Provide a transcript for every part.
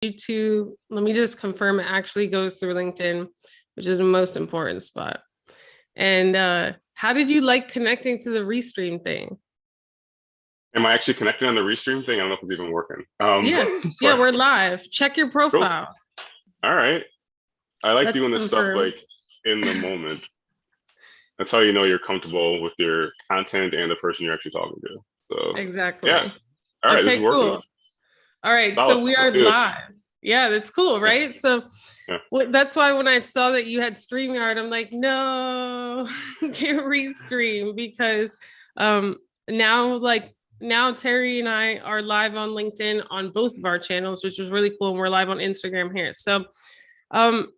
YouTube. Let me just confirm it actually goes through LinkedIn, which is the most important spot. And how did you like connecting to the Restream thing? Am I actually connected on the Restream thing? I don't know if it's even working. Yeah, yeah, we're live. Check your Cool. profile. All right. I like Let's doing this stuff confirm. like in the moment. That's how you know you're comfortable with your content and the person you're actually talking to. So yeah. Exactly. All right, this is Okay, working. cool. All right, Solid. so we are Let's do this. live. Yeah, that's cool, Yeah. right? So Yeah. that's why when I saw that you had StreamYard, I'm like, no, get Restream because um now like now Terry and I are live on LinkedIn on both of our channels, which is really cool. And we're live on Instagram here. So um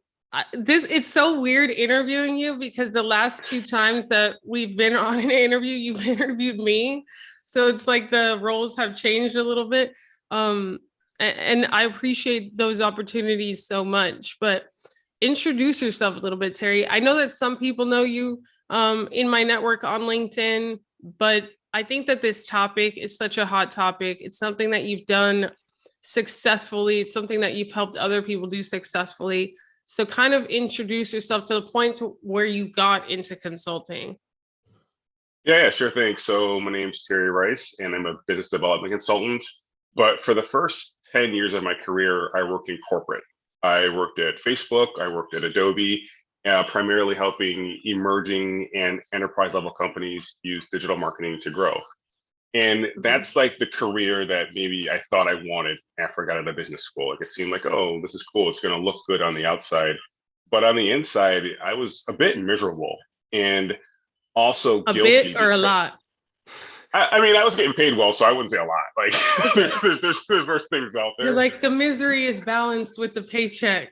this it's so weird interviewing you because the last two times that we've been on an interview, you've interviewed me. So it's like the roles have changed a little bit. Um and I appreciate those opportunities so much. But introduce yourself a little bit, Terry. I know that some people know you in my network on LinkedIn, but I think that this topic is such a hot topic. It's something that you've done successfully. It's something that you've helped other people do successfully. So kind of introduce yourself to the point to where you got into consulting. Yeah, sure thing. So my name's Terry Rice, and I'm a business development consultant. But for the first 10 years of my career, I worked in corporate. I worked at Facebook, I worked at Adobe, primarily helping emerging and enterprise level companies use digital marketing to grow. And Mhm. that's like the career that maybe I thought I wanted after I got out of business school. Like it seemed like, oh, this is cool. It's going to look good on the outside. But on the inside, I was a bit miserable and also A bit guilty or a because lot? I mean, I was getting paid well, so I wouldn't say a lot. Like Okay. there's worse things out You're there. like the misery is balanced with the paycheck.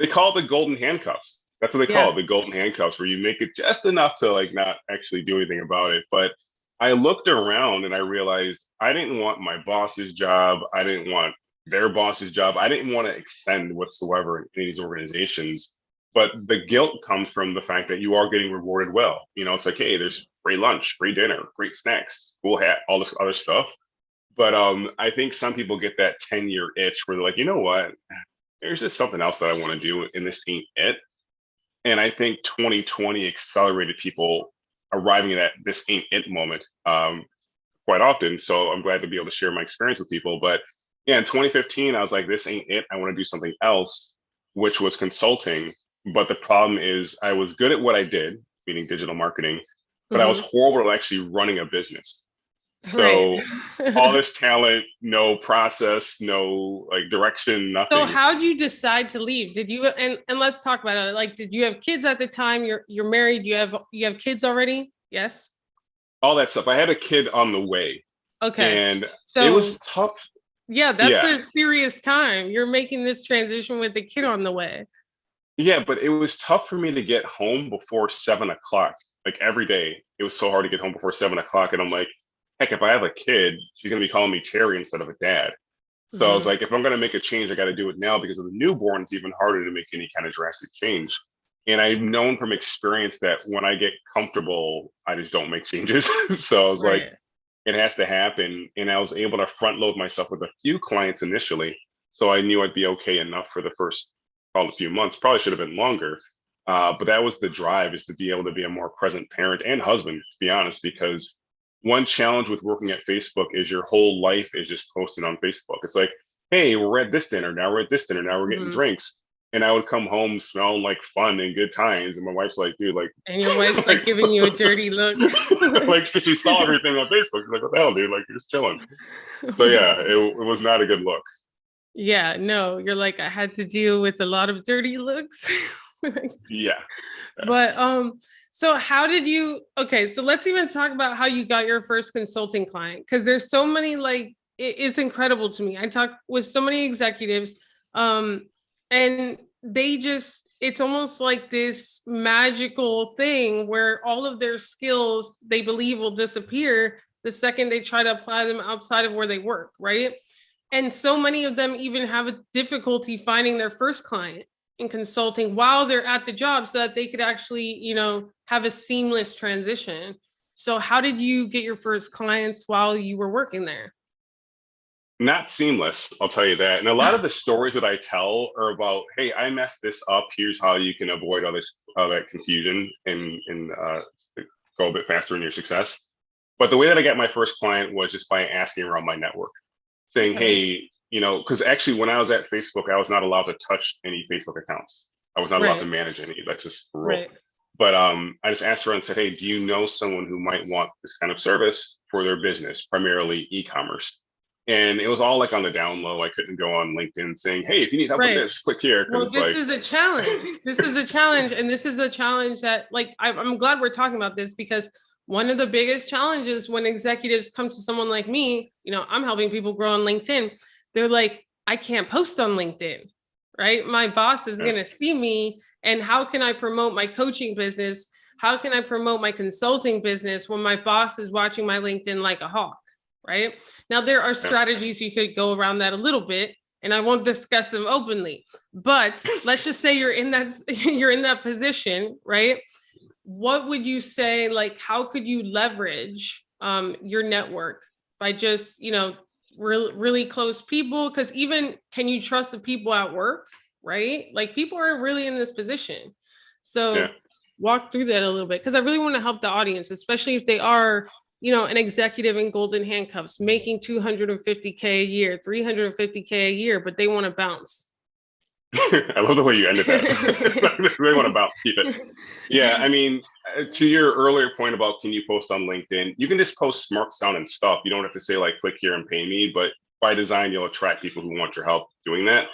They call it the golden handcuffs. That's what they call Yeah. it, the golden handcuffs, where you make it just enough to like not actually do anything about it. But I looked around and I realized I didn't want my boss's job. I didn't want their boss's job. I didn't want to extend whatsoever in any of these organizations. But the guilt comes from the fact that you are getting rewarded well. You know, it's like, hey, there's free lunch, free dinner, great snacks, cool hat, all this other stuff. But I think some people get that 10-year itch where they're like, you know what? There's just something else that I want to do, and this ain't it. And I think 2020 accelerated people arriving at that this ain't it moment quite often. So I'm glad to be able to share my experience with people. But yeah, in 2015, I was like, this ain't it. I want to do something else, which was consulting. But the problem is, I was good at what I did, meaning digital marketing, but I was Mhm. horrible at actually running a business. Right. So all this talent, no process, no like direction, So nothing. how did you decide to leave? Did you and let's talk about it. Like, did you have kids at the time? You're married, you have kids already? Yes. All that stuff. I had a kid on the way, Okay. and it was So tough. yeah, that's Yeah, a serious time. You're making this transition with the kid on the way. yeah, but it was tough for me to get home before 7 o'clock. Like every day, it was so hard to get home before 7 o'clock, and I'm like, heck, if I have a kid, she's gonna be calling me Terry instead of a dad. So I was Mhm. like, if I'm gonna make a change, I got to do it now because of the newborn. It's even harder to make any kind of drastic change. And I've known from experience that when I get comfortable, I just don't make changes. So I was like, Right. it has to happen. And I was able to front load myself with a few clients initially. So I knew I'd be okay enough for the first probably a few months, probably should have been longer. But that was the drive is to be able to be a more present parent and husband, to be honest, because one challenge with working at Facebook is your whole life is just posted on Facebook. It's like, hey, we're at this dinner. Now we're at this dinner. Now we're getting Mhm. drinks. And I would come home smelling like fun and good times. And my wife's like, dude, like, And your wife's like like giving you a dirty look. like she saw everything on Facebook. She's like, what the hell, dude? Like you're just chilling. So yeah, it was not a good look. Yeah, no, you're like, I had to deal with a lot of dirty looks. Yeah. Yeah. But so how did you okay, so let's even talk about how you got your first consulting client because there's so many like it's incredible to me. I talk with so many executives and they just it's almost like this magical thing where all of their skills they believe will disappear the second they try to apply them outside of where they work, right? And so many of them even have a difficulty finding their first client in consulting while they're at the job so that they could actually, have a seamless transition. So how did you get your first clients while you were working there? Not seamless, I'll tell you that. And a lot of the stories that I tell are about, hey, I messed this up. Here's how you can avoid all that confusion and go a bit faster in your success. But the way that I got my first client was just by asking around my network, saying, Okay. hey, because actually when I was at Facebook, I was not allowed to touch any Facebook accounts. I was not allowed to Right. manage any. That's just the rule. Right. But I just asked around and said, hey, do you know someone who might want this kind of service for their business, primarily e-commerce? And it was all like on the down low. I couldn't go on LinkedIn saying, hey, if you need help with Right. this, click here. Cause Well, it's this like, is a challenge. This is a challenge. And this is a challenge that, like, I'm glad we're talking about this because one of the biggest challenges when executives come to someone like me, I'm helping people grow on LinkedIn. They're like, I can't post on LinkedIn, right? My boss is yeah, going to see me. And how can I promote my coaching business? How can I promote my consulting business when my boss is watching my LinkedIn like a hawk, right? Now, there are yeah. strategies you could go around that a little bit, and I won't discuss them openly. But let's just say you're in that position, right? What would you say, like, how could you leverage your network by just, really close people? Because even, can you trust the people at work, right? Like, people are really in this position. Yeah. So walk through that a little bit, because I really want to help the audience, especially if they are, an executive in golden handcuffs, making 250K a year, 350K a year, but they want to bounce. I love the way you ended that. I really want to bounce, keep it. Yeah, I mean, to your earlier point about can you post on LinkedIn, you can just post smart sounding stuff. You don't have to say like click here and pay me, but by design, you'll attract people who want your help doing that.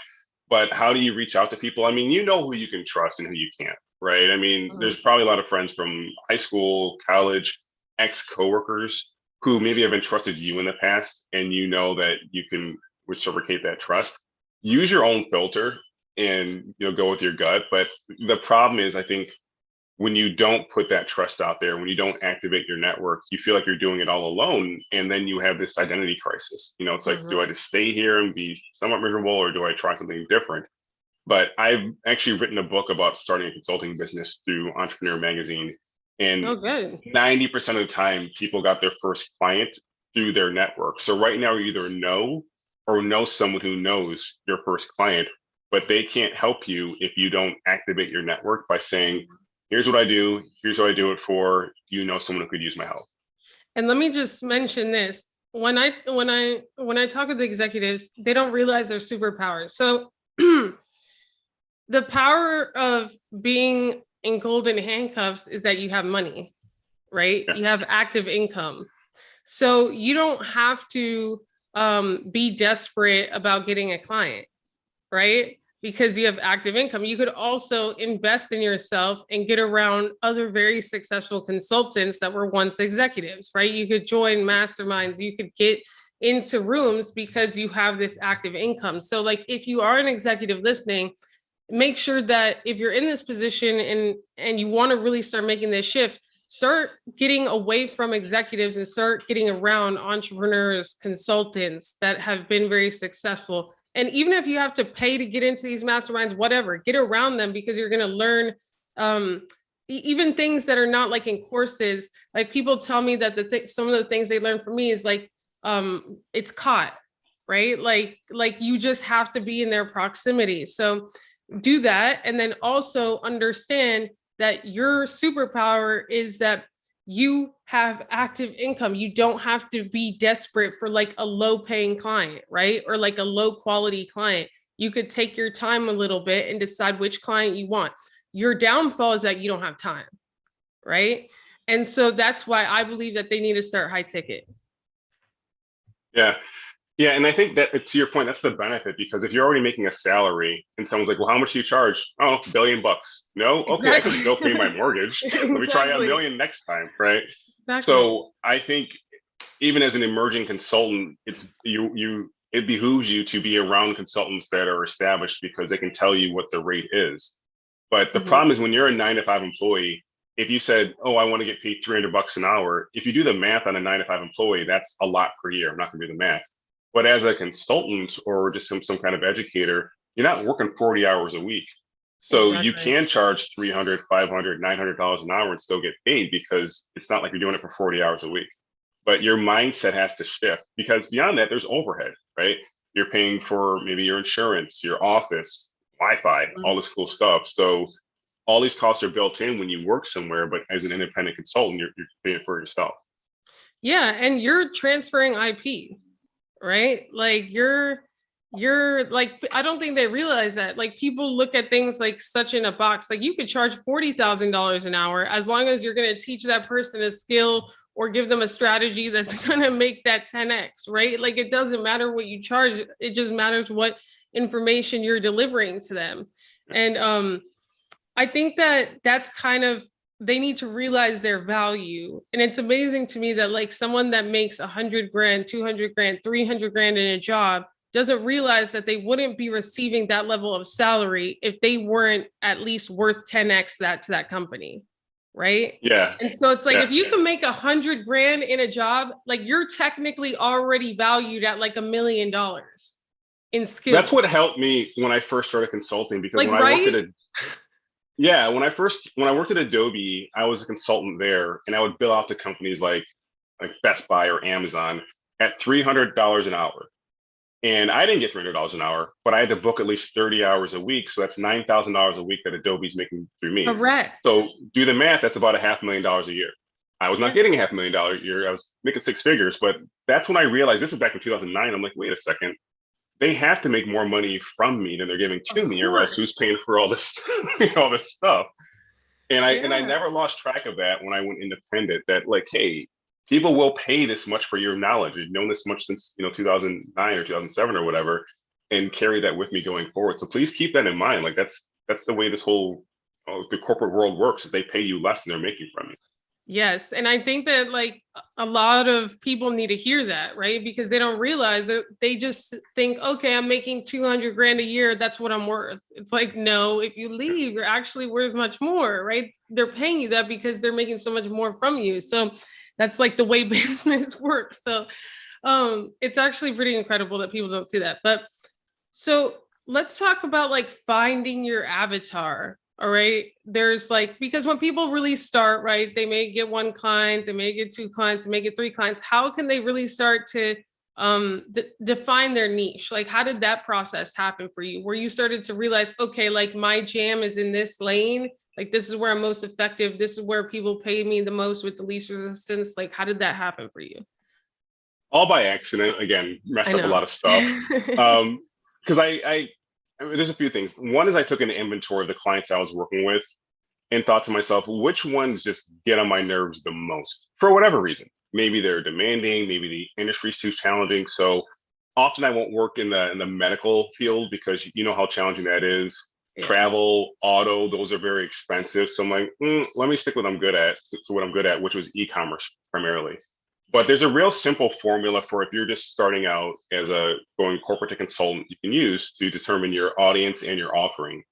But how do you reach out to people? I mean, you know who you can trust and who you can't, right? I mean, Mhm. there's probably a lot of friends from high school, college, ex coworkers who maybe have entrusted you in the past, and you know that you can reciprocate that trust. Use your own filter and go with your gut. But the problem is, I think when you don't put that trust out there, when you don't activate your network, you feel like you're doing it all alone. And then you have this identity crisis. It's like, do I Mhm. just stay here and be somewhat miserable or do I try something different? But I've actually written a book about starting a consulting business through Entrepreneur Magazine. And Oh, good. 90% of the time, people got their first client through their network. So right now, you either know or know someone who knows your first client, but they can't help you if you don't activate your network by saying, here's what I do, here's what I do it for. Someone who could use my help. And let me just mention this. When I talk with the executives, they don't realize their superpowers. So the power of being in golden handcuffs is that you have money, right? Yeah. You have active income. So you don't have to be desperate about getting a client, right? Because you have active income. You could also invest in yourself and get around other very successful consultants that were once executives, right? You could join masterminds, you could get into rooms because you have this active income. So, like, if you are an executive listening, make sure that if you're in this position and you want to really start making this shift, start getting away from executives and start getting around entrepreneurs, consultants that have been very successful. And even if you have to pay to get into these masterminds, whatever, get around them, because you're going to learn even things that are not like in courses. Like, people tell me that some of the things they learn from me is like, it's caught, right? Like you just have to be in their proximity. So do that. And then also understand that your superpower is that you have active income. You don't have to be desperate for like a low paying client, right? Or like a low quality client. You could take your time a little bit and decide which client you want. Your downfall is that you don't have time, right? And so that's why I believe that they need to start high ticket. Yeah. Yeah, and I think that to your point, that's the benefit because if you're already making a salary and someone's like, "Well, how much do you charge?" "Oh, $1 billion." No, okay, I can still pay my Exactly. mortgage. Let me try a Exactly. million next time, right? Exactly. So I think even as an emerging consultant, it behooves you to be around consultants that are established because they can tell you what the rate is. But the Mhm. problem is when you're a 9 to 5 employee, if you said, "Oh, I want to get paid $300 an hour," if you do the math on a 9 to 5 employee, that's a lot per year. I'm not going to do the math. But as a consultant or just some kind of educator, you're not working 40 hours a week. So you Exactly. can charge 300, 500, $900 an hour and still get paid because it's not like you're doing it for 40 hours a week. But your mindset has to shift because beyond that, there's overhead. right? You're paying for maybe your insurance, your office, Wi-Fi, all this cool stuff. So all these costs are built in when you work somewhere, but as an independent consultant, you're paying for yourself. Yeah, and you're transferring IP, right? Like you're like, I don't think they realize that. Like people look at things like such in a box. Like you could charge $40,000 an hour as long as you're going to teach that person a skill or give them a strategy that's going to make that 10x, right? Like it doesn't matter what you charge, it just matters what information you're delivering to them. And I think that that's kind of, they need to realize their value. And it's amazing to me that like someone that makes 100 grand, 200 grand, 300 grand in a job doesn't realize that they wouldn't be receiving that level of salary if they weren't at least worth 10x that to that company. Right. Yeah. And so it's like, Yeah. if you can make 100 grand in a job, like you're technically already valued at like $1 million in skills. That's what helped me when I first started consulting, because like, when I worked right? at when I worked at Adobe, I was a consultant there, and I would bill out to companies like Best Buy or Amazon at $300 an hour. And I didn't get $300 an hour, but I had to book at least 30 hours a week. So that's $9,000 a week that Adobe's making through me. Correct. So do the math, that's about $500,000 a year. I was not getting $500,000 a year. I was making six figures, but that's when I realized, this is back in 2009. I'm like, wait a second. They have to make more money from me than they're giving to me, or else who's paying for all this, all this stuff? And I never lost track of that when I went independent, that like, hey, people will pay this much for your knowledge. You've known this much since 2009 or 2007 or whatever, and carry that with me going forward. So please keep that in mind. Like that's the way this whole the corporate world works, is they pay you less than they're making from you. Yes. And I think that like a lot of people need to hear that, right? Because they don't realize that, they just think, okay, I'm making 200 grand a year, that's what I'm worth. It's like, no, if you leave, you're actually worth much more, right? They're paying you that because they're making so much more from you. So that's like the way business works. So it's actually pretty incredible that people don't see that. But so let's talk about like finding your avatar. All right. There's like, because when people really start, right, they may get one client, they may get two clients, they may get three clients. How can they really start to define their niche? Like, how did that process happen for you, where you started to realize, okay, like my jam is in this lane, like this is where I'm most effective, this is where people pay me the most with the least resistance? Like, how did that happen for you? All by accident. Again, messed up a lot of stuff. Because I mean, there's a few things. One is I took an inventory of the clients I was working with and thought to myself, which ones just get on my nerves the most for whatever reason? Maybe they're demanding, maybe the industry's too challenging. So often I won't work in the medical field, because you know how challenging that is. Yeah. Travel, auto, those are very expensive. So I'm like, let me stick with what I'm good at, which was e-commerce primarily. But there's a real simple formula for, if you're just starting out as a going corporate to consultant, you can use to determine your audience and your offering.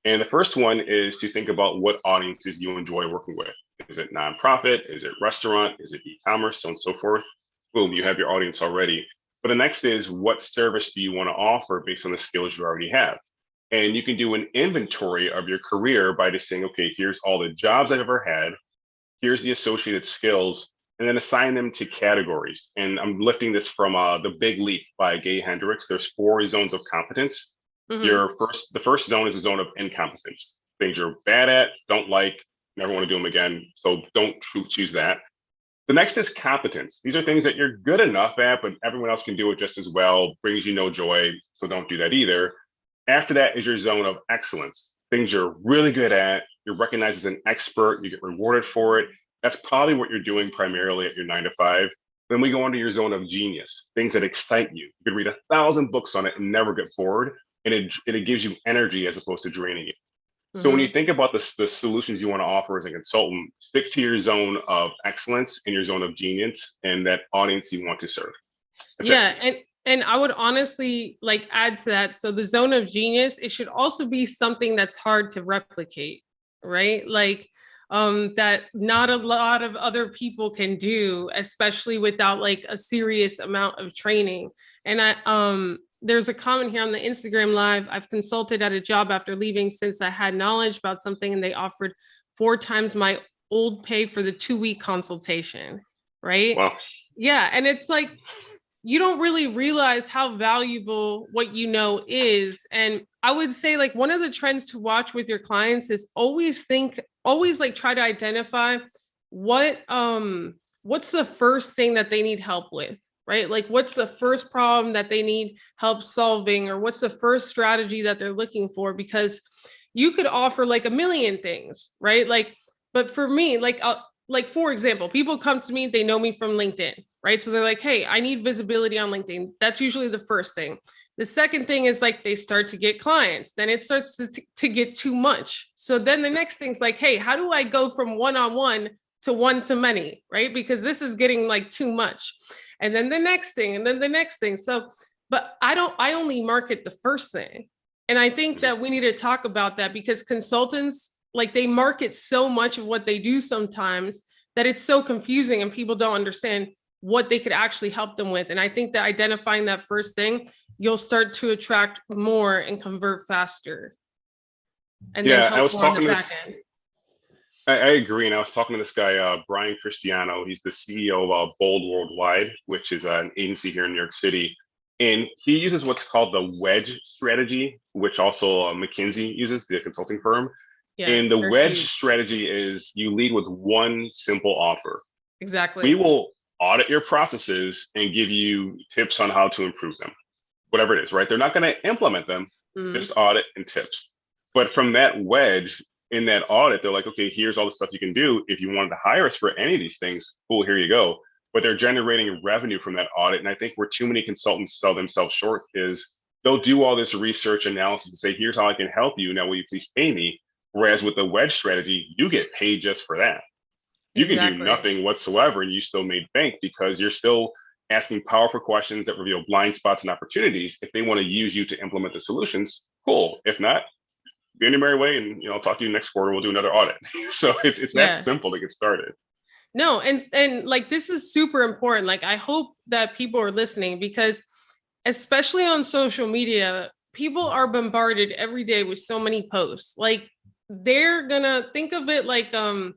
And the first one is to think about what audiences you enjoy working with. Is it nonprofit? Is it restaurant? Is it e-commerce? So on and so forth. Boom, you have your audience already. But the next is, what service do you want to offer based on the skills you already have? And you can do an inventory of your career by just saying, okay, here's all the jobs I've ever had. Here's the associated skills. And then assign them to categories. And I'm lifting this from The Big Leap by Gay Hendricks. There's 4 zones of competence. Mm-hmm. The first zone is a zone of incompetence. Things you're bad at, don't like, never want to do them again. So don't choose that. The next is competence. These are things that you're good enough at, but everyone else can do it just as well, brings you no joy. So don't do that either. After that is your zone of excellence. Things you're really good at, you're recognized as an expert, you get rewarded for it. That's probably what you're doing primarily at your 9 to 5. Then we go into your zone of genius, things that excite you. You could read 1,000 books on it and never get bored, and it gives you energy as opposed to draining you. Mm-hmm. So when you think about the solutions you want to offer as a consultant, stick to your zone of excellence and your zone of genius and that audience you want to serve. That's it. And I would honestly like add to that. So the zone of genius, it should also be something that's hard to replicate, right? Like that not a lot of other people can do, especially without like a serious amount of training. And there's a comment here on the Instagram live. I've consulted at a job after leaving since I had knowledge about something, and they offered 4 times my old pay for the 2-week consultation. Right. Wow. Yeah. And it's like, you don't really realize how valuable what you know is. And I would say like one of the trends to watch with your clients is always like try to identify what's the first thing that they need help with, right? Like what's the first problem that they need help solving, or what's the first strategy that they're looking for? Because you could offer like a million things, right? Like, but for me, like for example, people come to me, they know me from LinkedIn, right? So they're like, hey, I need visibility on LinkedIn. That's usually the first thing. The second thing is like they start to get clients, then it starts to get too much. So then the next thing's like, hey, how do I go from one-on-one to one-to-many, right? Because this is getting like too much. And then the next thing, and then the next thing. So, but I only market the first thing. And I think that we need to talk about that, because consultants, like they market so much of what they do sometimes that it's so confusing and people don't understand what they could actually help them with. And I think that identifying that first thing, you'll start to attract more and convert faster. And Yeah, then I was help more on talking the to back this. end. I agree, and I was talking to this guy, Brian Cristiano. He's the CEO of Bold Worldwide, which is an agency here in New York City, and he uses what's called the wedge strategy, which also McKinsey uses, the consulting firm. Yeah, And the they're wedge huge. strategy is you lead with one simple offer. We Exactly. will audit your processes and give you tips on how to improve them, whatever it is, right? They're not going to implement them, Mhm. just audit and tips. But from that wedge in that audit, they're like, okay, here's all the stuff you can do. If you wanted to hire us for any of these things, cool, here you go. But they're generating revenue from that audit. And I think where too many consultants sell themselves short is they'll do all this research analysis and say, here's how I can help you. Now, will you please pay me? Whereas with the wedge strategy, you get paid just for that. You can do Exactly. nothing whatsoever and you still made bank because you're still asking powerful questions that reveal blind spots and opportunities. If they want to use you to implement the solutions, cool. If not, be on your merry way, and I'll talk to you next quarter. We'll do another audit. So it's that Yeah. simple to get started. No, and like this is super important. Like I hope that people are listening, because especially on social media, people are bombarded every day with so many posts. Like they're gonna think of it like that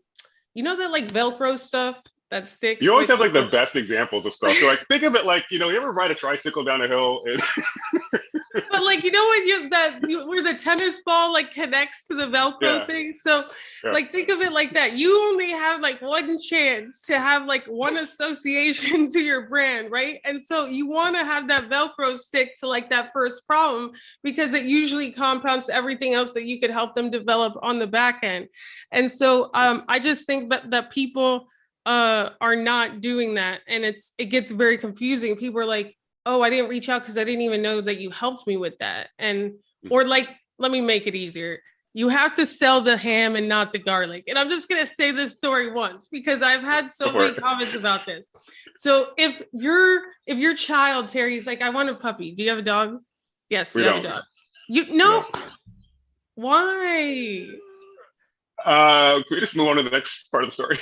like Velcro stuff that You sticks always like have like the best examples of stuff. So like think of it like, you ever ride a tricycle down a hill and but like where the tennis ball like connects to the Velcro yeah, thing. So yeah. like think of it like that. You only have like one chance to have like one association to your brand, right? And so you want to have that Velcro stick to like that first problem, because it usually compounds everything else that you could help them develop on the back end. And so I just think that people are not doing that, and it gets very confusing. People are like, oh, I didn't reach out because I didn't even know that you helped me with that. And, or like, let me make it easier. You have to sell the ham and not the garlic. And I'm just going to say this story once, because I've had Go so for many it. comments about this. So if your child, Terry's like, I want a puppy. Do you have a dog? Yes, We you have a don't. dog. You No. no. Why? Can we just move on to the next part of the story?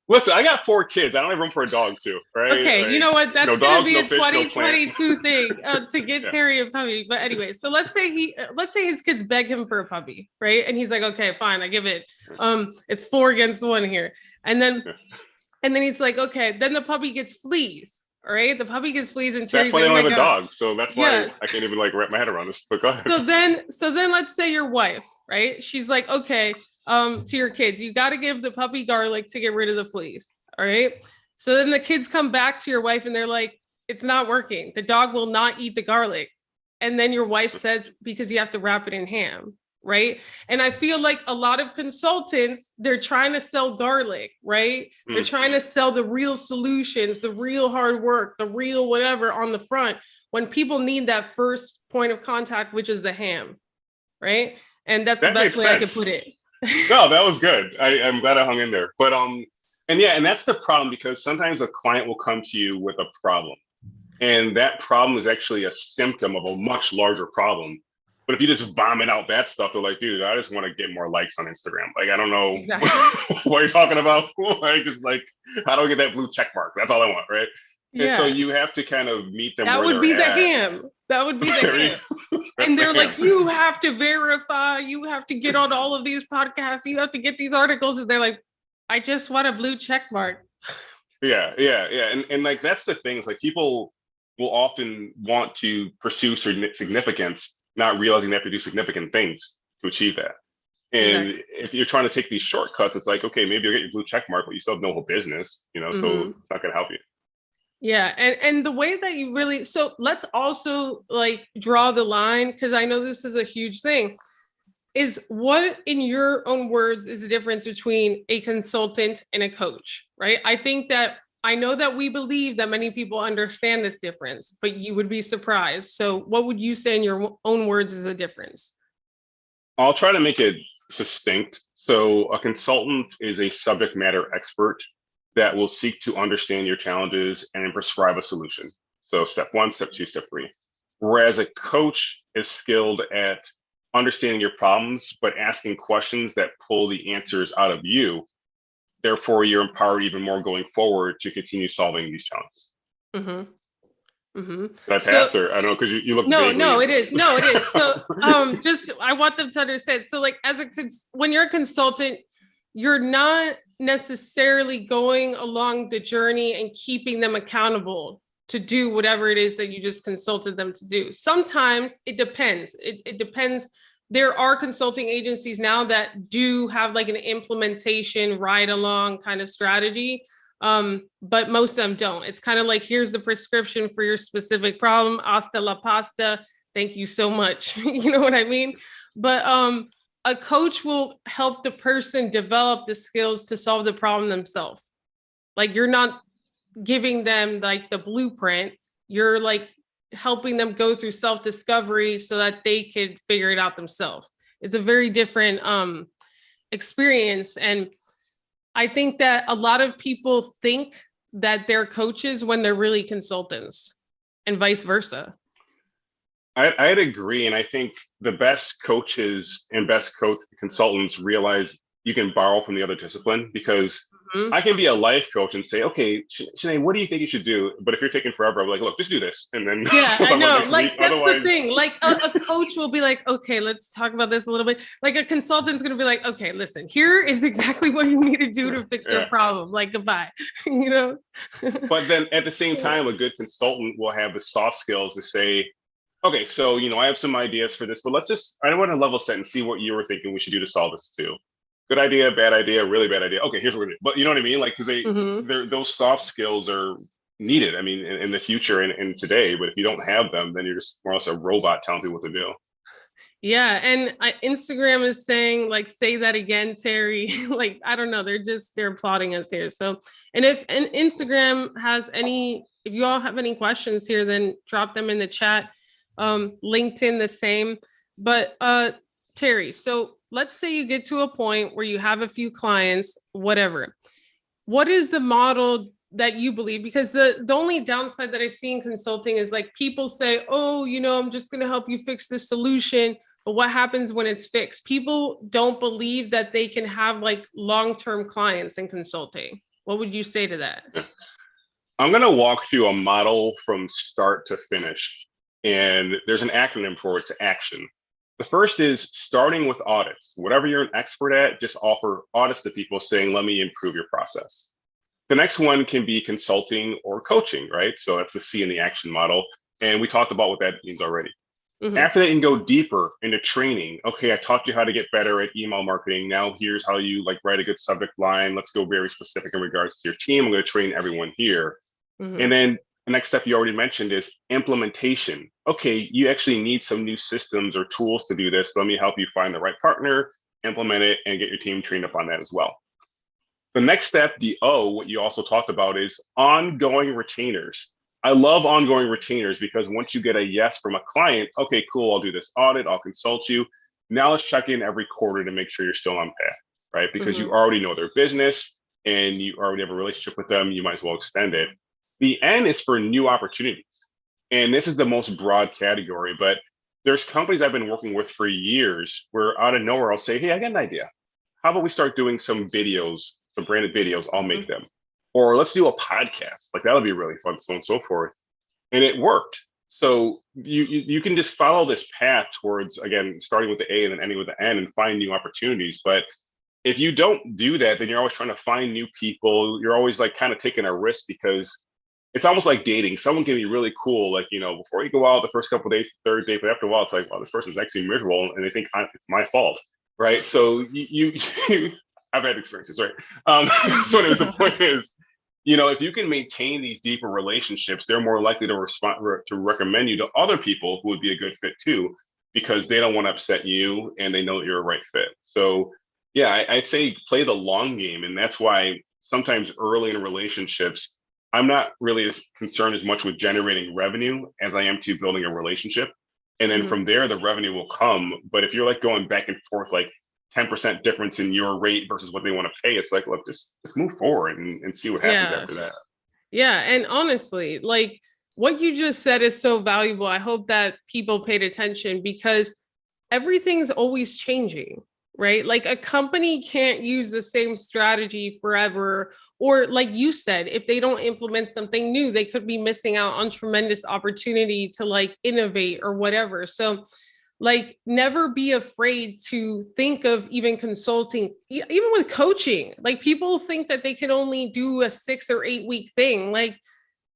Listen, I got 4 kids. I don't have room for a dog too, right? Okay, you Like, know what? That's no gonna dogs, be no a fish, no plant. 2022 thing to get Yeah. Terry a puppy. But anyway, so let's say his kids beg him for a puppy, right? And he's like, okay, fine, I give it. It's 4 against 1 here, and then Yeah. he's like, okay, then the puppy gets fleas. All right, the puppy gets fleas, and That's Terry's why like, they oh don't my have a god, dog. So that's why yes. I can't even like wrap my head around this. But go ahead. So then let's say your wife, right? She's like, okay, to your kids, you got to give the puppy garlic to get rid of the fleas. All right. So then the kids come back to your wife and they're like, it's not working. The dog will not eat the garlic. And then your wife says, because you have to wrap it in ham. Right. And I feel like a lot of consultants, they're trying to sell garlic, right? They're Mm. trying to sell the real solutions, the real hard work, the real whatever on the front, when people need that first point of contact, which is the ham. Right. And that's the That best makes way I could put sense. it. No, that was good. I'm glad I hung in there. But and yeah, and that's the problem because sometimes a client will come to you with a problem. And that problem is actually a symptom of a much larger problem. But if you just vomit out that stuff, they're like, dude, I just want to get more likes on Instagram. Like, I don't know Exactly. what you're talking about. Like, just like, how do I get that blue check mark? That's all I want, right? And so Yeah. you have to kind of meet them That where would they're be the at. ham. That would be the There you ham. That's And the they're ham. like, you have to verify, you have to get on all of these podcasts, you have to get these articles. And they're like, I just want a blue check mark. Yeah. And like that's the thing. It's like people will often want to pursue significance, not realizing they have to do significant things to achieve that. And Exactly. if you're trying to take these shortcuts, it's like, okay, maybe you'll get your blue check mark, but you still have no whole business, so Hmm. it's not gonna help you. Yeah, and the way that you really, so let's also like draw the line, because I know this is a huge thing, is what in your own words is the difference between a consultant and a coach, right? I think that I know that we believe that many people understand this difference, but you would be surprised. So what would you say in your own words is the difference? I'll try to make it succinct. So a consultant is a subject matter expert that will seek to understand your challenges and then prescribe a solution. So step one, step two, step three. Whereas a coach is skilled at understanding your problems, but asking questions that pull the answers out of you. Therefore, you're empowered even more going forward to continue solving these challenges. Mm-hmm. Mm-hmm. Did I So pass or I don't know because you look no, vaguely no, it is. interested. No, it is. So just I want them to understand. So like as a when you're a consultant, you're not necessarily going along the journey and keeping them accountable to do whatever it is that you just consulted them to do. Sometimes it depends. It depends. There are consulting agencies now that do have like an implementation ride along kind of strategy. But most of them don't. It's kind of like, here's the prescription for your specific problem. Hasta la pasta. Thank you so much. You know what I mean? But a coach will help the person develop the skills to solve the problem themselves. Like you're not giving them like the blueprint. You're like helping them go through self-discovery so that they could figure it out themselves. It's a very different experience. And I think that a lot of people think that they're coaches when they're really consultants and vice versa. I'd agree, and I think the best coaches and best coach consultants realize you can borrow from the other discipline because Mhm. I can be a life coach and say, okay, Shanae, what do you think you should do? But if you're taking forever, I'm like, look, just do this, and then Yeah, we'll I talk about it know. next week. Like that's the Otherwise, thing. Like a coach will be like, okay, let's talk about this a little bit. Like a consultant's gonna be like, okay, listen, here is exactly what you need to do to fix your yeah. problem. Like goodbye. You know? But then at the same time, a good consultant will have the soft skills to say, okay, so I have some ideas for this, but I don't want to level set and see what you were thinking we should do to solve this too. Good idea, bad idea, really bad idea. Okay, here's what we're gonna do. But you know what I mean? Like, because Mhm. those soft skills are needed. I mean, in the future and today. But if you don't have them, then you're just more or less a robot telling people what to do. Yeah, and Instagram is saying like, say that again, Terry. Like, I don't know, they're applauding us here. So, and Instagram has any, if you all have any questions here, then drop them in the chat. LinkedIn the same. But Terry, so let's say you get to a point where you have a few clients, whatever. What is the model that you believe? Because the only downside that I see in consulting is like people say, oh, I'm just going to help you fix this solution. But what happens when it's fixed? People don't believe that they can have like long-term clients in consulting. What would you say to that? Yeah. I'm going to walk through a model from start to finish, and there's an acronym for it. It's ACTION. The first is starting with audits. Whatever you're an expert at, just offer audits to people saying, let me improve your process. The next one can be consulting or coaching, right? So that's the C in the ACTION model. And we talked about what that means already. Mhm. After that, you can go deeper into training. Okay, I taught you how to get better at email marketing. Now here's how you like write a good subject line. Let's go very specific in regards to your team. I'm going to train everyone here. And Mhm. then the next step you already mentioned is implementation. Okay, you actually need some new systems or tools to do this. Let me help you find the right partner, implement it, and get your team trained up on that as well. The next step, the O, what you also talked about is ongoing retainers. I love ongoing retainers because once you get a yes from a client, okay, cool, I'll do this audit, I'll consult you. Now let's check in every quarter to make sure you're still on path, right? Because you Mhm. already know their business and you already have a relationship with them, you might as well extend it. The N is for new opportunities. And this is the most broad category, but there's companies I've been working with for years where out of nowhere I'll say, hey, I got an idea. How about we start doing some videos, some branded videos? I'll make them. Or let's do a podcast. Like that'll be really fun, so on and so forth. And it worked. So you can just follow this path towards, again, starting with the A and then ending with the N and find new opportunities. But if you don't do that, then you're always trying to find new people. You're always like kind of taking a risk because it's almost like dating. Someone can be really cool, like, before you go out the first couple of days, third date, but after a while, it's like, well, this person's actually miserable, and they think it's my fault, right? So I've had experiences, right? So anyways, the point is, if you can maintain these deeper relationships, they're more likely to to recommend you to other people who would be a good fit too, because they don't want to upset you and they know that you're a right fit. So yeah, I'd say play the long game, and that's why sometimes early in relationships, I'm not really as concerned as much with generating revenue as I am to building a relationship. And then from there, the revenue will come. But if you're like going back and forth, like 10% difference in your rate versus what they want to pay, it's like, look, just move forward and see what happens after that. Yeah. And honestly, like what you just said is so valuable. I hope that people paid attention because everything's always changing, right? Like a company can't use the same strategy forever. Or like you said, if they don't implement something new, they could be missing out on tremendous opportunity to like innovate or whatever. So like never be afraid to think of even consulting, even with coaching. Like people think that they can only do a 6 or 8 week thing. Like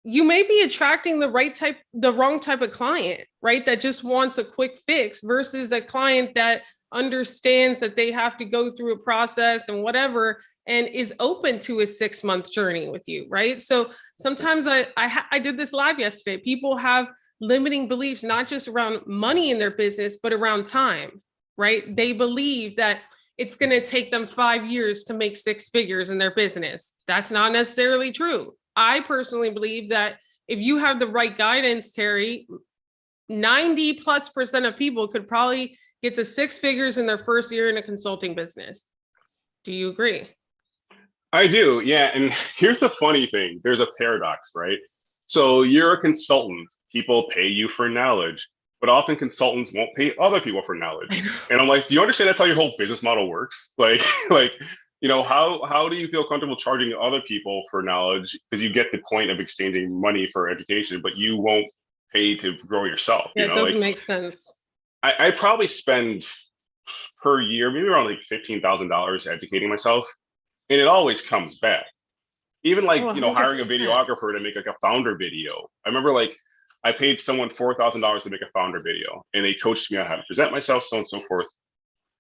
you may be attracting the wrong type of client, right? That just wants a quick fix versus a client that understands that they have to go through a process and whatever, and is open to a 6-month journey with you, right? So sometimes I did this live yesterday. People have limiting beliefs, not just around money in their business, but around time, right? They believe that it's going to take them 5 years to make 6 figures in their business. That's not necessarily true. I personally believe that if you have the right guidance, Terry, 90+% of people could probably get to 6 figures in their first year in a consulting business. Do you agree? I do. Yeah. And here's the funny thing. There's a paradox, right? So you're a consultant. People pay you for knowledge, but often consultants won't pay other people for knowledge. And I'm like, do you understand that's how your whole business model works? Like, how do you feel comfortable charging other people for knowledge? Because you get the point of exchanging money for education, but you won't pay to grow yourself. Yeah, it doesn't make sense. I probably spend per year, maybe around like $15,000 educating myself. And it always comes back. Even like, hiring a videographer to make like a founder video. I remember like I paid someone $4,000 to make a founder video and they coached me on how to present myself, so on and so forth.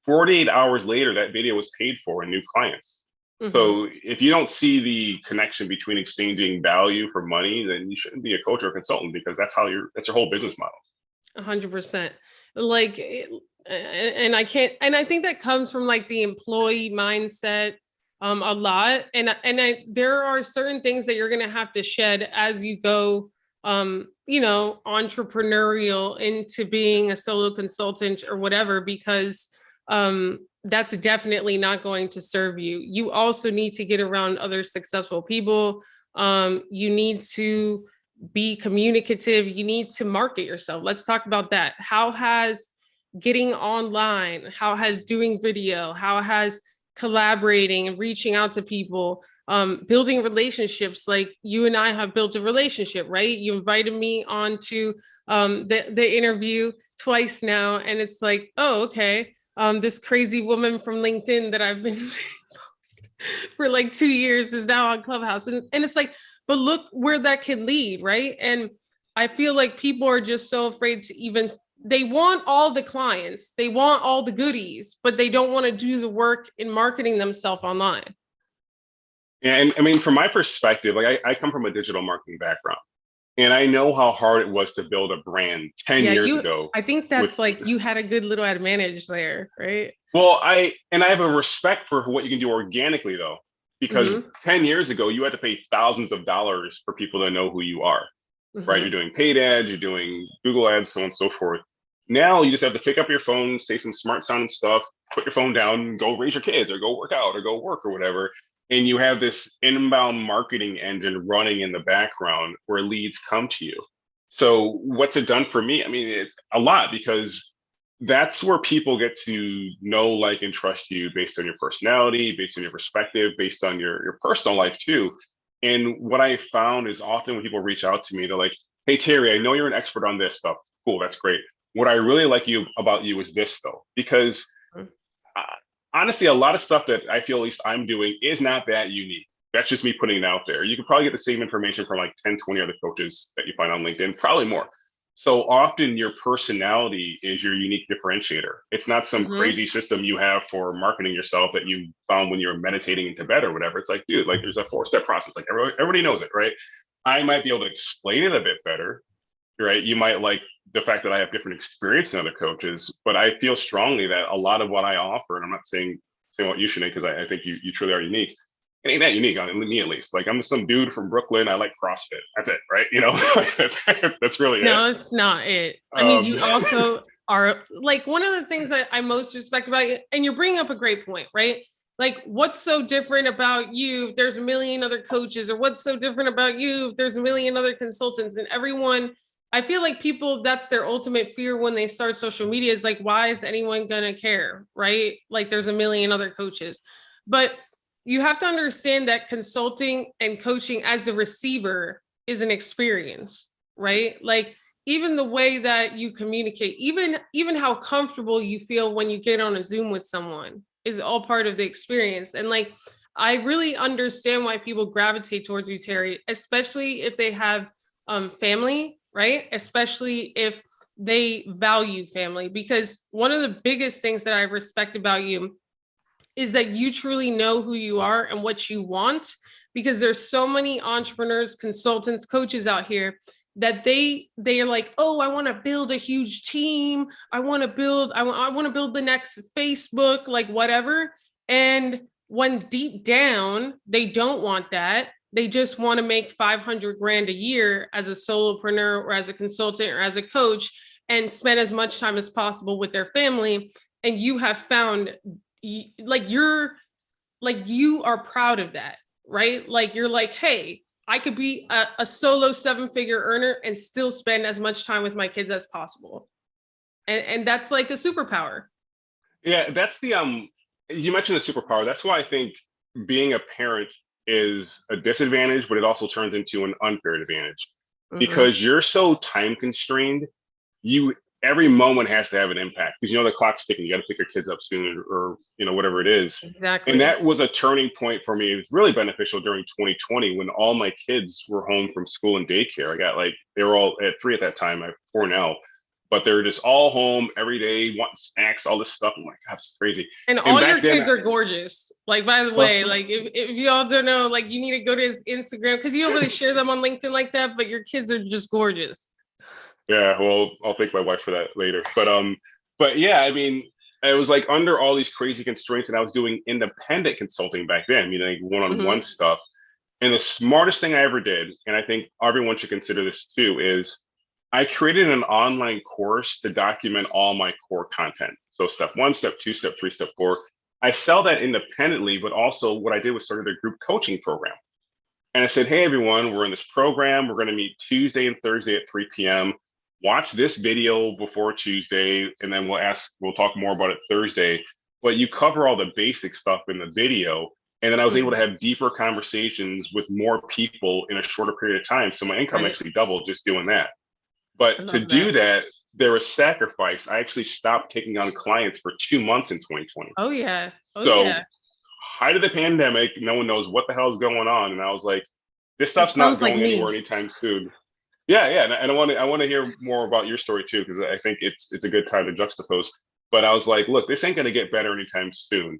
48 hours later, that video was paid for and new clients. So if you don't see the connection between exchanging value for money, then you shouldn't be a coach or a consultant because that's your whole business model. 100%. Like, and I think that comes from like the employee mindset a lot. And there are certain things that you're going to have to shed as you go, entrepreneurial into being a solo consultant or whatever, because that's definitely not going to serve you. You also need to get around other successful people. You need to be communicative. You need to market yourself. Let's talk about that. How has getting online, how has doing video, how has collaborating and reaching out to people, building relationships, like you and I have built a relationship, right? You invited me on to the interview twice now. And it's like, oh, okay. This crazy woman from LinkedIn that I've been for like 2 years is now on Clubhouse. And it's like, but look where that can lead, right? And I feel like people are just so afraid to even, they want all the clients, they want all the goodies, but they don't want to do the work in marketing themselves online. Yeah, and I mean, from my perspective, like I come from a digital marketing background. And I know how hard it was to build a brand 10 years ago. I think that's like you had a good little advantage there, right? Well, I have a respect for what you can do organically, though, because 10 years ago, you had to pay thousands of dollars for people to know who you are, right? You're doing paid ads, you're doing Google ads, so on and so forth. Now you just have to pick up your phone, say some smart sounding stuff, put your phone down, go raise your kids or go work out or go work or whatever. And you have this inbound marketing engine running in the background where leads come to you. So what's it done for me? I mean, it's a lot, because that's where people get to know, like, and trust you based on your personality, based on your perspective, based on your personal life too. And what I found is often when people reach out to me, they're like, hey, Terry, I know you're an expert on this stuff. Cool, that's great. What I really like about you is this, though, because honestly, a lot of stuff that I feel at least I'm doing is not that unique. That's just me putting it out there. You could probably get the same information from like 10, 20 other coaches that you find on LinkedIn, probably more. So often your personality is your unique differentiator. It's not some Mhm. crazy system you have for marketing yourself that you found when you were meditating into bed or whatever. It's like, dude, like there's a 4-step process. Like everybody knows it, right? I might be able to explain it a bit better, right? You might like the fact that I have different experience than other coaches, but I feel strongly that a lot of what I offer, and I'm not saying what you should, because I think you truly are unique. It ain't that unique on me at least. Like I'm some dude from Brooklyn. I like CrossFit. That's it, right? You know, that's really it. No, it's not it. I mean, Um, you also are like one of the things that I most respect about you, and you're bringing up a great point, right? Like, what's so different about you if there's a million other coaches, or what's so different about you if there's a million other consultants, and everyone, I feel like people, that's their ultimate fear when they start social media is like, why is anyone going to care, right? Like, there's a million other coaches. But you have to understand that consulting and coaching as the receiver is an experience, right? Like even the way that you communicate, even how comfortable you feel when you get on a Zoom with someone is all part of the experience. And like I really understand why people gravitate towards you, Terry, especially if they have family, right? Especially if they value family, because one of the biggest things that I respect about you is that you truly know who you are and what you want, because there's so many entrepreneurs, consultants, coaches out here that they are like, oh, I want to build a huge team, I want to build the next Facebook, like whatever. And when deep down they don't want that, they just want to make 500 grand a year as a solopreneur or as a consultant or as a coach and spend as much time as possible with their family. And you have found, like you are proud of that, right? Like you're like, hey, I could be a solo 7-figure earner and still spend as much time with my kids as possible. And that's like a superpower. yeah, that's the you mentioned the superpower. That's why I think being a parent is a disadvantage, but it also turns into an unfair advantage Mm-hmm. because you're so time constrained. You every moment has to have an impact because you know the clock's ticking. You got to pick your kids up soon, or you know whatever it is. And Exactly. that was a turning point for me. It was really beneficial during 2020 when all my kids were home from school and daycare. I got like they were all at 3 at that time. I have 4 now, but they're just all home every day, wanting snacks, all this stuff. I'm like, God, it's crazy. And And all your back then, kids are gorgeous. Like, by the well, way, like if you all don't know, like you need to go to his Instagram because you don't really share them on LinkedIn like that, but your kids are just gorgeous. yeah, well, I'll thank my wife for that later. But yeah, I mean, it was like under all these crazy constraints, and I was doing independent consulting back then, meaning like one-on-one Mm-hmm. stuff. And the smartest thing I ever did, and I think everyone should consider this too, is I created an online course to document all my core content. So step one, step two, step three, step four. I sell that independently, but also what I did was started a group coaching program. And I said, hey, everyone, we're in this program. We're going to meet Tuesday and Thursday at 3 p.m. Watch this video before Tuesday, and then we'll talk more about it Thursday. But you cover all the basic stuff in the video. And then I was able to Mm-hmm. have deeper conversations with more people in a shorter period of time. So my income Right. actually doubled just doing that. I But to love do that. that, there was sacrifice. I actually stopped taking on clients for 2 months in 2020. Oh yeah. Oh So yeah. height of the pandemic, no one knows what the hell is going on. And I was like, this It stuff's not sounds like going anywhere me. anytime soon. Yeah, yeah, and I want to hear more about your story too because I think it's a good time to juxtapose. But I was like, look, this ain't going to get better anytime soon.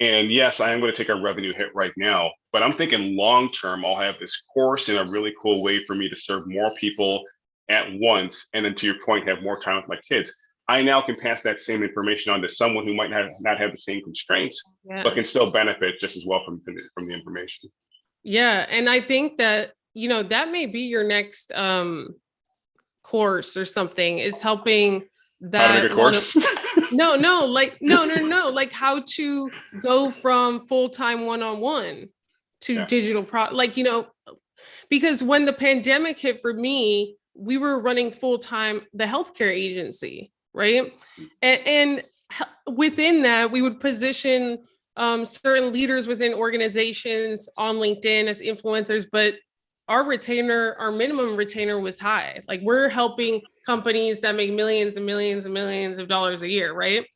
And yes, I am going to take a revenue hit right now, but I'm thinking long term, I'll have this course in a really cool way for me to serve more people at once. And then to your point, have more time with my kids. I now can pass that same information on to someone who might not have the same constraints, but Yeah. can still benefit just as well from the information. Yeah. And I think that, that may be your next course or something, is helping How to make a that one of course? no, no, like no, no, no, like how to go from full-time one-on-one to Yeah. digital like, because when the pandemic hit for me, we were running full-time the healthcare agency, right? And within that, we would position certain leaders within organizations on LinkedIn as influencers, but our minimum retainer was high. Like we're helping companies that make millions and millions and millions of dollars a year, right?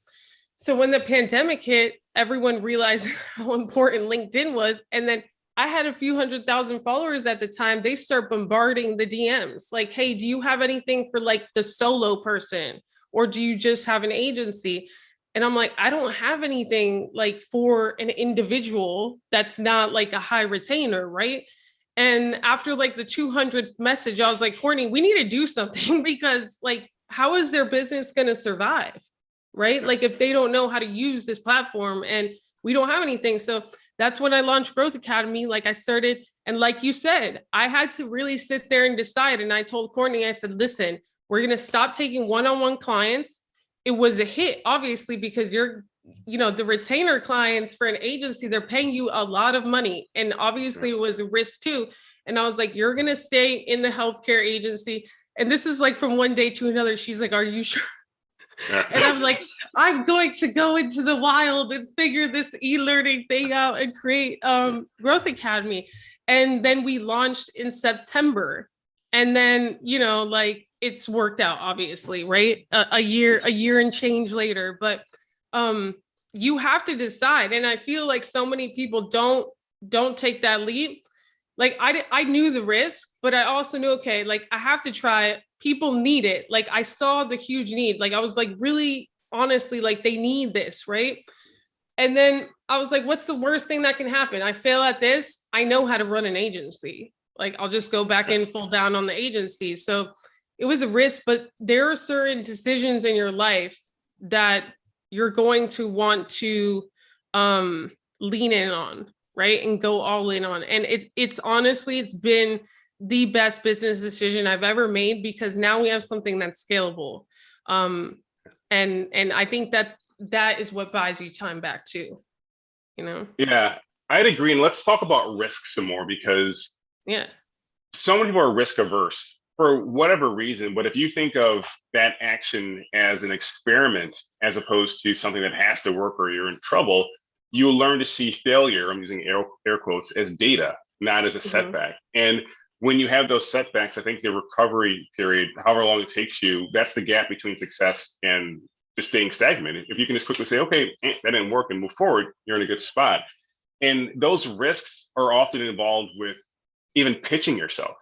So when the pandemic hit, everyone realized how important LinkedIn was. And then I had a few 100,000 followers at the time. They start bombarding the DMs like, hey, do you have anything for like the solo person? Or do you just have an agency? And I'm like, I don't have anything like for an individual that's not like a high retainer, right? And after like the 200th message, I was like, Courtney, we need to do something because like, how is their business going to survive? Right? Like if they don't know how to use this platform and we don't have anything. So that's when I launched Growth Academy. Like I started, and like you said, I had to really sit there and decide. And I told Courtney, I said, listen, we're going to stop taking one-on-one clients. It was a hit, obviously, because you're, you know, the retainer clients for an agency, they're paying you a lot of money. And obviously it was a risk too. And I was like, you're going to stay in the healthcare agency. And this is like from one day to another. She's like, are you sure? And I'm like, I'm going to go into the wild and figure this e-learning thing out and create Growth Academy. And then we launched in September. And then, you know, like it's worked out, obviously, right? A year and change later. But you have to decide. And I feel like so many people don't take that leap. Like I knew the risk, but I also knew, okay, like I have to try it. People need it. Like I saw the huge need. Like I was like, really, honestly, like they need this, right? And then I was like, what's the worst thing that can happen? I fail at this. I know how to run an agency. Like I'll just go back and full down on the agency. So it was a risk, but there are certain decisions in your life that you're going to want to lean in on, right? And go all in on. And it's honestly, it's been the best business decision I've ever made because now we have something that's scalable. And I think that is what buys you time back too, you know? Yeah, I'd agree. And let's talk about risk some more because yeah, so many people are risk averse for whatever reason. But if you think of that action as an experiment, as opposed to something that has to work or you're in trouble, you'll learn to see failure, I'm using air quotes, as data, not as a setback. And when you have those setbacks, I think the recovery period, however long it takes you, that's the gap between success and just staying stagnant. If you can just quickly say, okay, that didn't work and move forward, you're in a good spot. And those risks are often involved with even pitching yourself.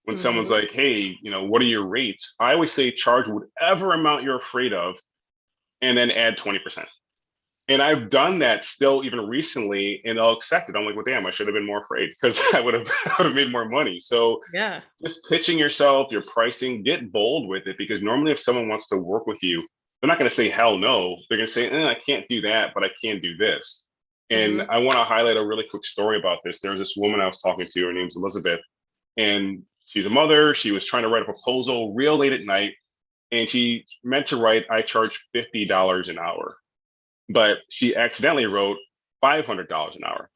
When someone's like, hey, you know, what are your rates? I always say charge whatever amount you're afraid of and then add 20%. And I've done that still even recently, and I'll accept it. I'm like, well, damn, I should have been more afraid because I would have made more money. So yeah, just pitching yourself, your pricing, get bold with it, because normally if someone wants to work with you, they're not going to say hell no. They're going to say, I can't do that, but I can do this. And I want to highlight a really quick story about this. There was this woman I was talking to, her name's Elizabeth, and she's a mother. She was trying to write a proposal real late at night, and she meant to write, I charge $50 an hour. But she accidentally wrote $500 an hour.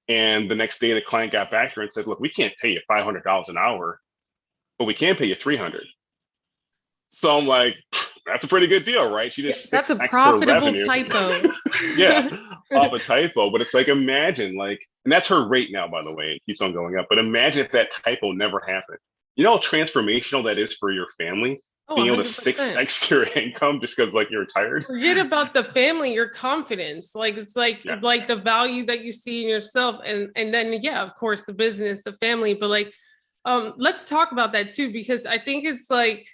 And the next day the client got back to her and said, look, we can't pay you $500 an hour, but we can pay you $300. So I'm like, that's a pretty good deal, right? She just that's a profitable typo. Yeah, off a typo. But it's like, imagine, like, and that's her rate now, by the way, it keeps on going up. But imagine if that typo never happened. You know how transformational that is for your family? Being able to 6x your income just because like you're retired. Forget about the family, your confidence. Like it's like like the value that you see in yourself, and then yeah, of course, the business, the family. But like, let's talk about that too, because I think it's like,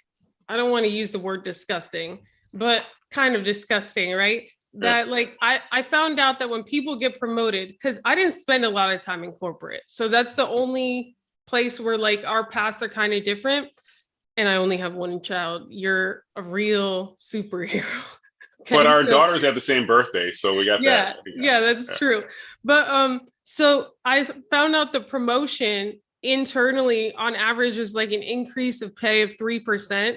I don't want to use the word disgusting, but kind of disgusting, right? That like I found out that when people get promoted, because I didn't spend a lot of time in corporate, so that's the only place where like our paths are kind of different. And I only have one child. You're a real superhero. Okay, but our daughters have the same birthday, so we got that. Yeah, that's true. But so I found out the promotion internally on average is like an increase of pay of 3%.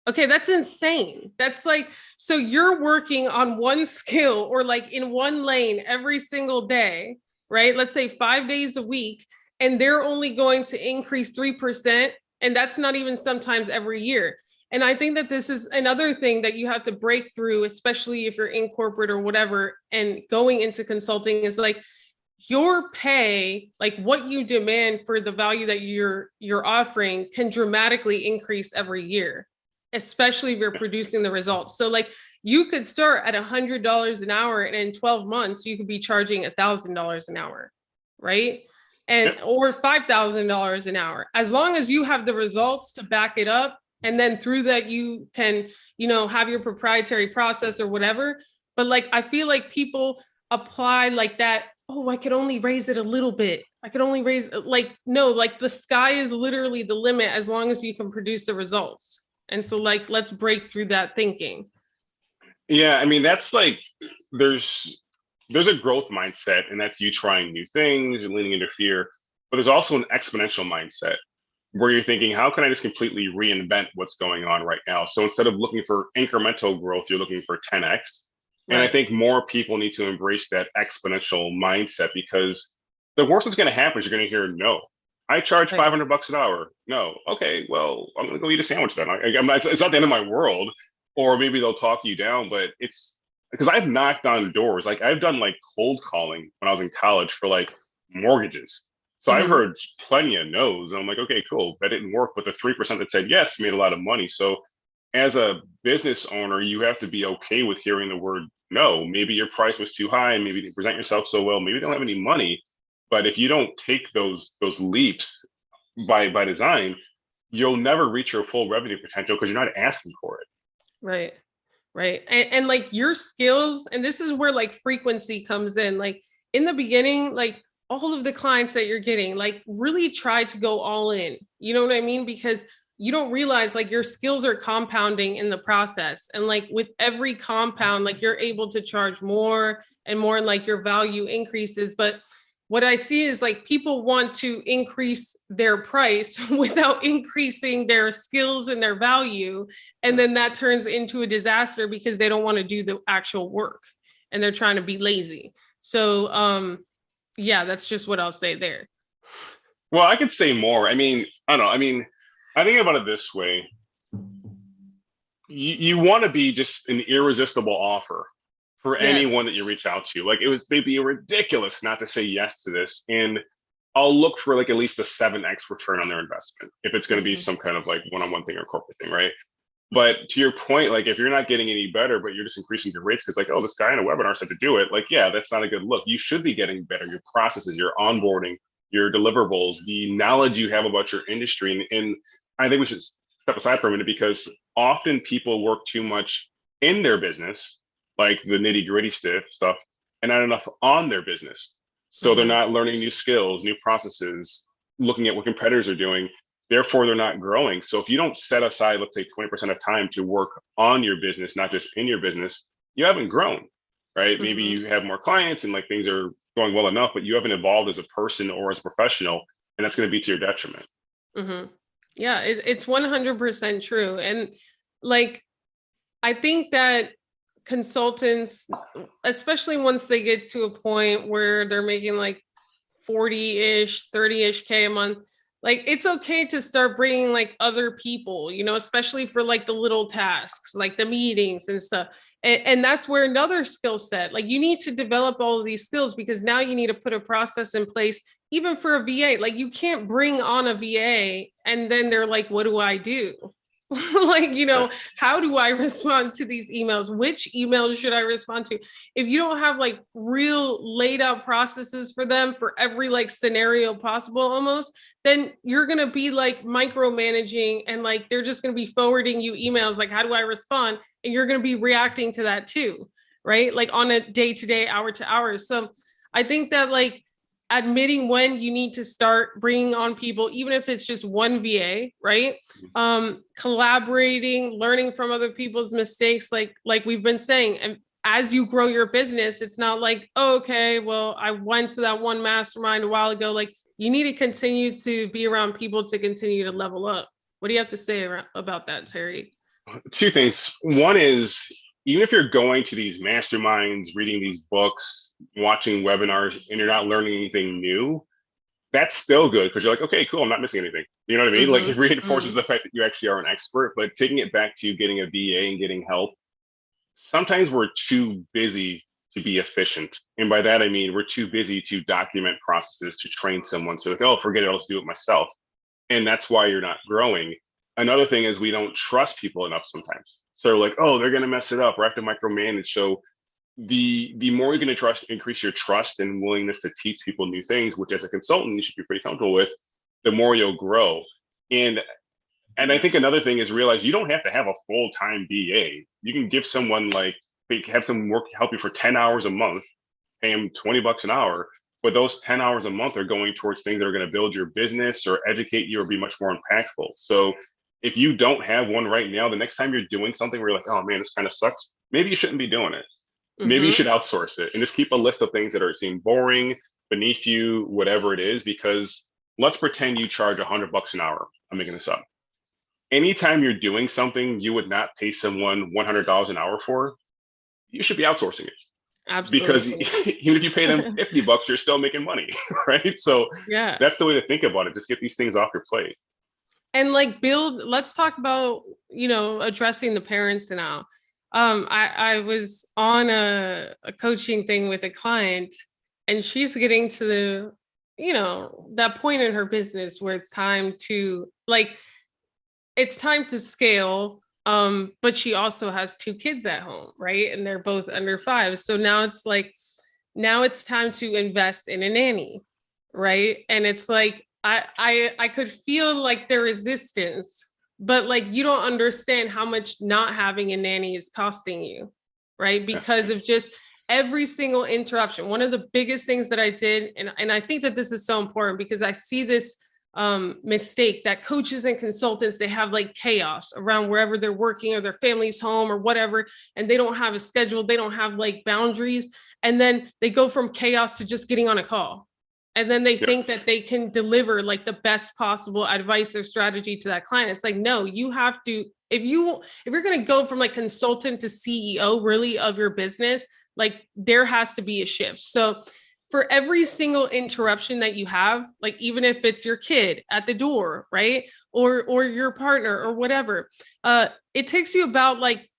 Okay, that's insane. That's like, so you're working on one skill or like in one lane every single day, right? Let's say 5 days a week, and they're only going to increase 3%. And that's not even sometimes every year. And I think that this is another thing that you have to break through, especially if you're in corporate or whatever, and going into consulting is like your pay, like what you demand for the value that you're offering can dramatically increase every year, especially if you're producing the results. So like you could start at $100 an hour, and in 12 months, you could be charging $1,000 an hour, right? And Yep. or $5,000 an hour, as long as you have the results to back it up. And then through that, you can, have your proprietary process or whatever. But like, I feel like people apply like that. Oh, I could only raise it a little bit. I could only raise, like, no, like the sky is literally the limit as long as you can produce the results. And so, like, let's break through that thinking. Yeah, I mean that's like there's a growth mindset, and that's you trying new things and leaning into fear. But there's also an exponential mindset where you're thinking, how can I just completely reinvent what's going on right now? So instead of looking for incremental growth, you're looking for 10x. And I Right. think more people need to embrace that exponential mindset, because the worst that's going to happen is you're going to hear no. I charge Right. $500 an hour. No. Okay, well, I'm going to go eat a sandwich then. I'm not, it's not the end of my world. Or maybe they'll talk you down, but it's because I've knocked on doors. Like I've done like cold calling when I was in college for like mortgages. So I've Mm-hmm. heard plenty of no's. And I'm like, okay, cool. That didn't work. But the 3% that said yes made a lot of money. So as a business owner, you have to be okay with hearing the word no. Maybe your price was too high. Maybe you didn't present yourself so well. Maybe you don't have any money. But if you don't take those leaps by design, you'll never reach your full revenue potential because you're not asking for it. Right. Right. And like your skills, and this is where like frequency comes in. Like in the beginning, like all of the clients that you're getting, like really try to go all in. You know what I mean? Because you don't realize like your skills are compounding in the process. And like with every compound, like you're able to charge more and more, and like your value increases. But what I see is like people want to increase their price without increasing their skills and their value. And then that turns into a disaster because they don't want to do the actual work and they're trying to be lazy. So, yeah, that's just what I'll say there. Well, I could say more. I mean, I don't know. I mean, I think about it this way. You want to be just an irresistible offer for Yes. anyone that you reach out to. Like they'd be ridiculous not to say yes to this. And I'll look for like at least a 7x return on their investment if it's going to be Mhm. some kind of like one-on-one thing or corporate thing, right? But to your point, like if you're not getting any better, but you're just increasing your rates because like, oh, this guy in a webinar said to do it, like, yeah, that's not a good look. You should be getting better. Your processes, your onboarding, your deliverables, the knowledge you have about your industry. And I think we should step aside for a minute, because often people work too much in their business, like the nitty gritty stuff, and not enough on their business. So they're Mhm. not learning new skills, new processes, looking at what competitors are doing. Therefore, they're not growing. So if you don't set aside, let's say 20% of time to work on your business, not just in your business, you haven't grown, right? Maybe Mhm. you have more clients and like things are going well enough, but you haven't evolved as a person or as a professional, and that's going to be to your detriment. Mhm. Yeah, it's 100% true. And like I think that consultants, especially once they get to a point where they're making like 40-ish, 30-ish K a month, like it's okay to start bringing like other people, especially for like the little tasks, like the meetings and stuff. And that's where another skill set, like you need to develop all of these skills, because now you need to put a process in place, even for a VA. Like you can't bring on a VA and then they're like, what do I do? Like, Right. how do I respond to these emails? Which emails should I respond to? If you don't have like real laid out processes for them for every like scenario possible almost, then you're going to be like micromanaging, and like they're just going to be forwarding you emails like, how do I respond? And you're going to be reacting to that too, right? Like on a day to day, hour to hour. So I think that like admitting when you need to start bringing on people, even if it's just one VA, right? Collaborating, learning from other people's mistakes, like we've been saying. And as you grow your business, it's not like, oh, okay, well, I went to that one mastermind a while ago. Like you need to continue to be around people to continue to level up. What do you have to say about that, Terry? Two things. One is, even if you're going to these masterminds, reading these books, watching webinars, and you're not learning anything new, that's still good because you're like, okay, cool, I'm not missing anything. You know what I mean? Like Mm-hmm. it reinforces Mm-hmm. the fact that you actually are an expert. But taking it back to getting a VA and getting help, sometimes we're too busy to be efficient. And by that, I mean, we're too busy to document processes to train someone. So like, oh, forget it, I'll just do it myself. And that's why you're not growing. Another thing is we don't trust people enough sometimes. So like, oh, they're gonna mess it up, or I have to micromanage. So the more you're gonna increase your trust and willingness to teach people new things, which as a consultant you should be pretty comfortable with, the more you'll grow. And I think another thing is realize you don't have to have a full-time BA. You can give someone like have some work help you for 10 hours a month, pay them $20 an hour, but those 10 hours a month are going towards things that are going to build your business or educate you or be much more impactful. So if you don't have one right now, the next time you're doing something where you're like, oh man, this kind of sucks, maybe you shouldn't be doing it. Maybe you should outsource it and just keep a list of things that are seem boring, beneath you, whatever it is, because let's pretend you charge $100 an hour. I'm making this up. Anytime you're doing something you would not pay someone $100 an hour for, you should be outsourcing it. Absolutely. Because even if you pay them $50, you're still making money, right? So Yeah, that's the way to think about it. Just get these things off your plate. and like let's talk about, addressing the parents now. I was on a coaching thing with a client, and she's getting to that point in her business where it's time to scale. But she also has two kids at home, right? And they're both under 5. So now it's time to invest in a nanny, right? And it's like I could feel like the resistance, but like you don't understand how much not having a nanny is costing you, right? Because of just every single interruption. One of the biggest things that I did, and I think that this is so important because I see this mistake that coaches and consultants, they have like chaos around wherever they're working or their family's home or whatever, and they don't have a schedule, they don't have like boundaries, and then they go from chaos to just getting on a call, and then they think that they can deliver like the best possible advice or strategy to that client. It's like, no, you have to, if you're going to go from like consultant to CEO really of your business, like there has to be a shift. So for every single interruption that you have, like even if it's your kid at the door, right? Or your partner or whatever, it takes you about like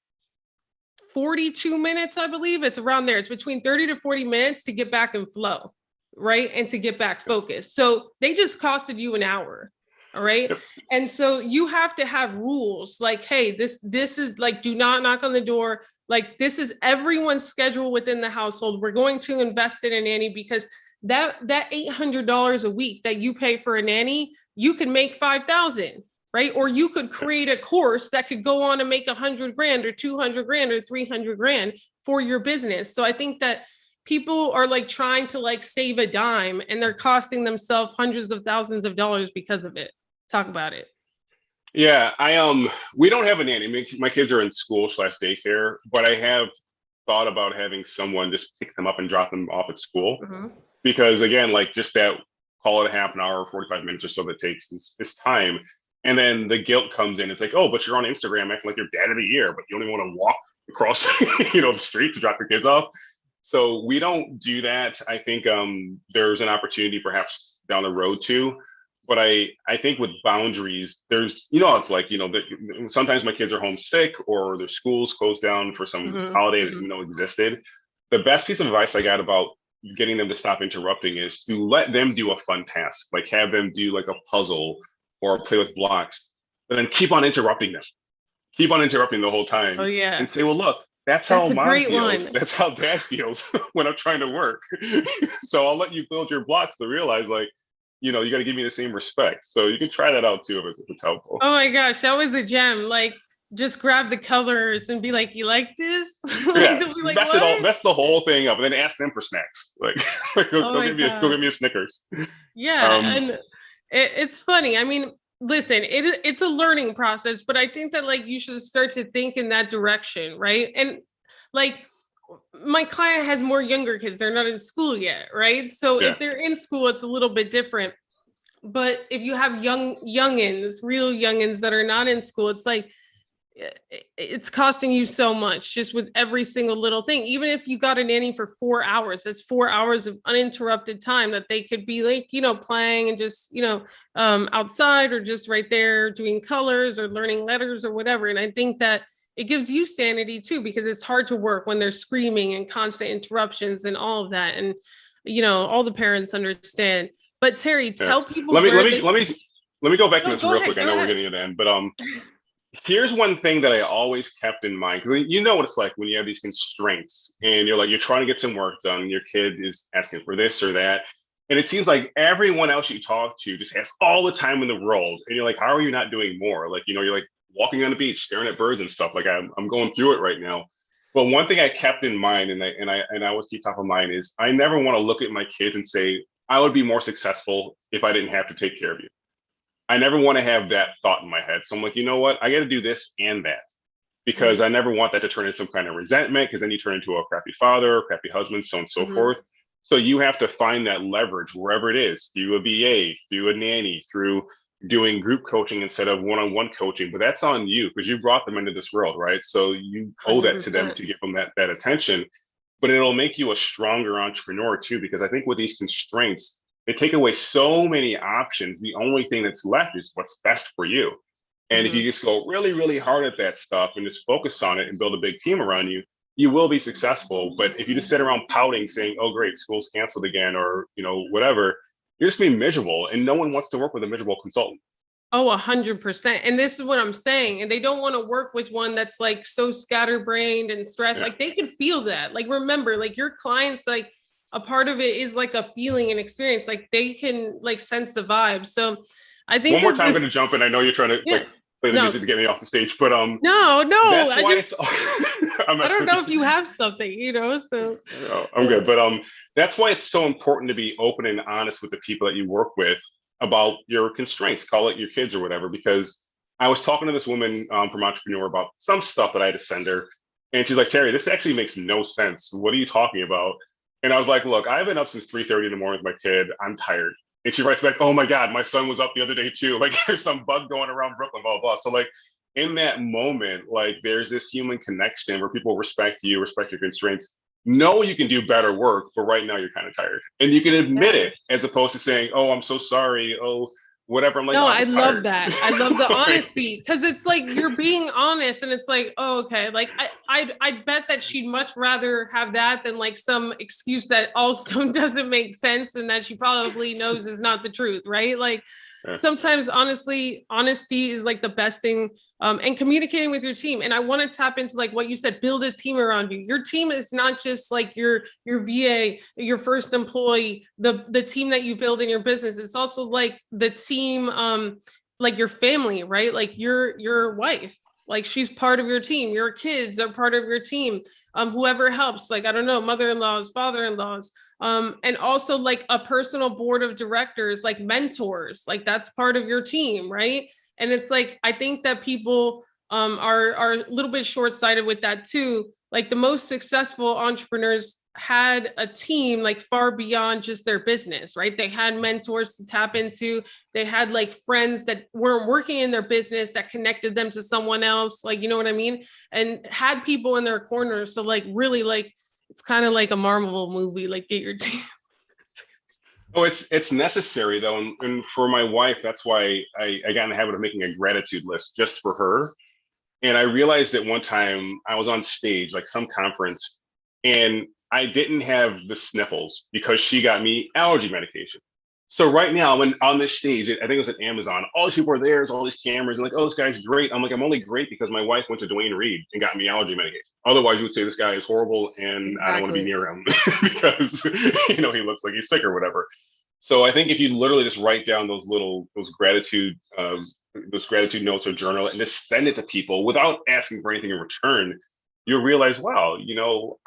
42 minutes, I believe. It's around there. It's between 30 to 40 minutes to get back in flow, right? And to get back focused. So they just costed you an hour. All right. Yep. And so you have to have rules like, hey, this is like, do not knock on the door. Like this is everyone's schedule within the household. We're going to invest in a nanny because that $800 a week that you pay for a nanny, you can make 5,000, right? Or you could create a course that could go on and make 100 grand or 200 grand or 300 grand for your business. So I think that people are like trying to like save a dime and they're costing themselves hundreds of thousands of dollars because of it. Talk about it. Yeah, we don't have a nanny. My kids are in school / daycare, but I have thought about having someone just pick them up and drop them off at school. Because again, like just that, call it a half an hour, 45 minutes or so that takes this time. And then the guilt comes in. It's like, oh, but you're on Instagram acting like you're dad of the year, but you only want to walk across, the street to drop your kids off. So we don't do that. I think there's an opportunity perhaps down the road too. But I think with boundaries, there's, it's like, sometimes my kids are homesick or their schools closed down for some holiday that, existed. The best piece of advice I got about getting them to stop interrupting is to let them do a fun task, like have them do like a puzzle or play with blocks, but then keep on interrupting them. Keep on interrupting the whole time. Oh, yeah. And say, well, look, that's how mom feels. That's how dad feels when I'm trying to work. So I'll let you build your blocks to realize like, you got to give me the same respect. So you can try that out too if it's helpful. Oh my gosh, that was a gem. Like just grab the colors and be like, you like this? Yeah, like, mess the whole thing up and then ask them for snacks. Like go give me a Snickers. Yeah, and it's funny. I mean, listen, it's a learning process, but I think that like you should start to think in that direction, right? And like my client has more younger kids. They're not in school yet, right? So if they're in school, it's a little bit different. But if you have youngins, real youngins that are not in school, it's like, it's costing you so much just with every single little thing. Even if you got a nanny for 4 hours, that's 4 hours of uninterrupted time that they could be like, playing and just, outside or just right there doing colors or learning letters or whatever. And I think that it gives you sanity too, because it's hard to work when there's screaming and constant interruptions and all of that. And, all the parents understand. But Terry, tell people. Let me go back to this real quick. I know we're getting to the end, but Here's one thing that I always kept in mind, because you know what it's like when you have these constraints and you're trying to get some work done, and your kid is asking for this or that. And it seems like everyone else you talk to just has all the time in the world. And you're like, how are you not doing more? You're like walking on the beach, staring at birds and stuff. Like I'm going through it right now. But one thing I kept in mind, and I always keep top of mind, is I never want to look at my kids and say, I would be more successful if I didn't have to take care of you. I never want to have that thought in my head. So I'm like, you know what? I got to do this and that, because I never want that to turn into some kind of resentment, because then you turn into a crappy father, a crappy husband, so on and so forth. So you have to find that leverage wherever it is, through a VA, through a nanny, through doing group coaching instead of one-on-one coaching. But that's on you, because you brought them into this world, right? So you owe that to them 100%. to give them that attention. But it'll make you a stronger entrepreneur too, because I think with these constraints, they take away so many options. The only thing that's left is what's best for you. And if you just go really, really hard at that stuff and just focus on it and build a big team around you, you will be successful. But if you just sit around pouting, saying, "Oh, great, school's canceled again," or whatever, you're just being miserable, and no one wants to work with a miserable consultant. Oh, 100%. And this is what I'm saying. And they don't want to work with one that's like so scatterbrained and stressed. Yeah. Like they could feel that. Like remember, like your clients, like a part of it is like a feeling and experience. Like they can like sense the vibe. So I think One more that time, I'm this, going to jump in. I know you're trying to yeah, play the no, music to get me off the stage, but no, that's I why just, it's. I'm I don't messing know with if you have something, so. No, I'm good. But that's why it's so important to be open and honest with the people that you work with about your constraints. Call it your kids or whatever. Because I was talking to this woman from Entrepreneur about some stuff that I had to send her, and she's like, "Terry, this actually makes no sense. What are you talking about?" And I was like, "Look, I've been up since 3:30 in the morning with my kid. I'm tired." And she writes back, "Oh my God, my son was up the other day too. Like there's some bug going around Brooklyn, blah, blah, blah." So in that moment, there's this human connection where people respect you, respect your constraints, know you can do better work, but right now you're kind of tired. And you can admit Yeah. it, as opposed to saying, "Oh, I'm so sorry. Oh, whatever." I'm like, No, "Oh, I'm I just love tired." that. I love the Like, honesty because it's like you're being honest and it's like, oh, okay. Like I bet that she'd much rather have that than like some excuse that also doesn't make sense and that she probably knows is not the truth, right? Like yeah. sometimes honestly, honesty is like the best thing, and communicating with your team. And I want to tap into like what you said, build a team around you. Your team is not just like your VA, your first employee, the team that you build in your business. It's also like the team, like your family, right? Like your wife, like she's part of your team. Your kids are part of your team. Whoever helps, like I don't know, mother-in-laws, father-in-laws, and also like a personal board of directors, like mentors, like that's part of your team, right? And it's like I think that people are a little bit short-sighted with that too. Like the most successful entrepreneurs had a team like far beyond just their business, right? They had mentors to tap into. They had like friends that weren't working in their business that connected them to someone else, like you know what I mean? And had people in their corners. So like really like it's kind of like a Marvel movie, like get your team. Oh, it's necessary though, and for my wife, that's why I got in the habit of making a gratitude list just for her. And I realized that one time I was on stage, like some conference, and I didn't have the sniffles because she got me allergy medication. So right now, when on this stage, I think it was at Amazon, all these people are there, there's all these cameras, and like, "Oh, this guy's great." I'm like, I'm only great because my wife went to Dwayne Reed and got me allergy medication. Otherwise, you would say this guy is horrible and I don't want to be Exactly. near him because he looks like he's sick or whatever. So I think if you literally just write down those gratitude notes or journal and just send it to people without asking for anything in return, you'll realize, wow,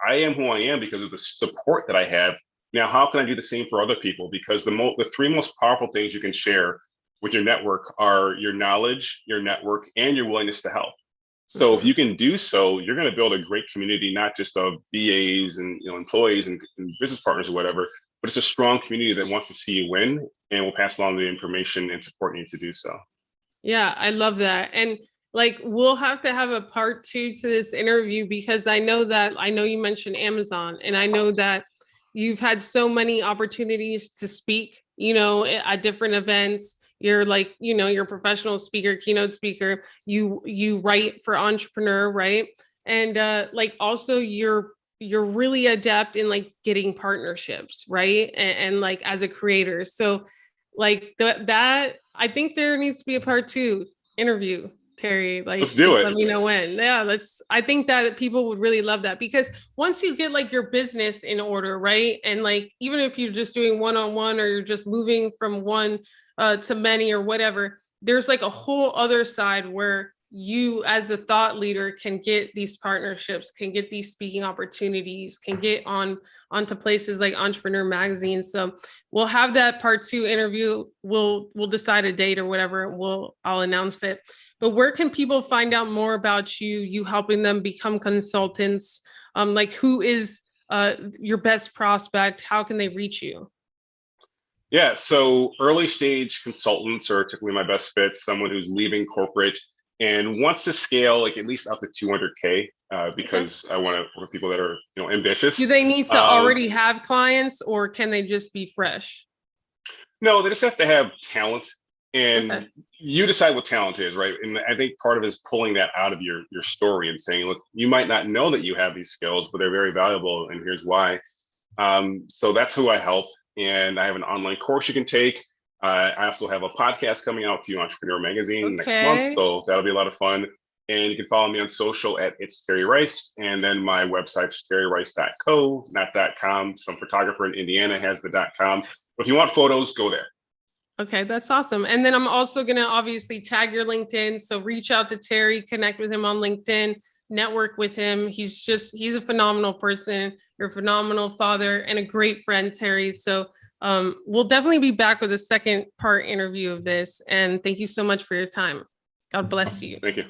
I am who I am because of the support that I have. Now, how can I do the same for other people? Because the three most powerful things you can share with your network are your knowledge, your network, and your willingness to help. So if Mhm. you can do so, you're going to build a great community, not just of BAs and employees and business partners or whatever, but it's a strong community that wants to see you win and will pass along the information and support you to do so. Yeah, I love that. And like we'll have to have a part two to this interview because I know you mentioned Amazon and I know that you've had so many opportunities to speak, at different events. You're like, you're a professional speaker, keynote speaker, you write for Entrepreneur, right? And like also you're really adept in like getting partnerships, right? And like as a creator. So like that I think there needs to be a part two interview Terry. Like, Let's do it. let me know when. Yeah, I think that people would really love that, because once you get like your business in order, right? And like, even if you're just doing one-on-one, or you're just moving from one to many or whatever, there's like a whole other side where you as a thought leader can get these partnerships, can get these speaking opportunities, can get onto places like Entrepreneur Magazine. So we'll have that part 2 interview. We'll decide a date or whatever. I'll announce it. But where can people find out more about you helping them become consultants? Like, who is your best prospect? How can they reach you? Yeah, so early stage consultants are typically my best fit, someone who's leaving corporate and wants to scale like at least up to 200K, because I want to work with people that are, ambitious. Do they need to already have clients, or can they just be fresh? No, they just have to have talent, and Okay. you decide what talent is, right? And I think part of it is pulling that out of your story and saying, look, you might not know that you have these skills, but they're very valuable, and here's why. So that's who I help, and I have an online course you can take. I also have a podcast coming out to Entrepreneur Magazine next month, Okay. so that'll be a lot of fun. And you can follow me on social at It's Terry Rice, and then my website's terryrice.co, not .com. Some photographer in Indiana has the .com. But if you want photos, go there. Okay, that's awesome. And then I'm also going to obviously tag your LinkedIn. So reach out to Terry, connect with him on LinkedIn, network with him. He's a phenomenal person. You're a phenomenal father and a great friend, Terry. So we'll definitely be back with a second part interview of this. And thank you so much for your time. God bless you. Thank you.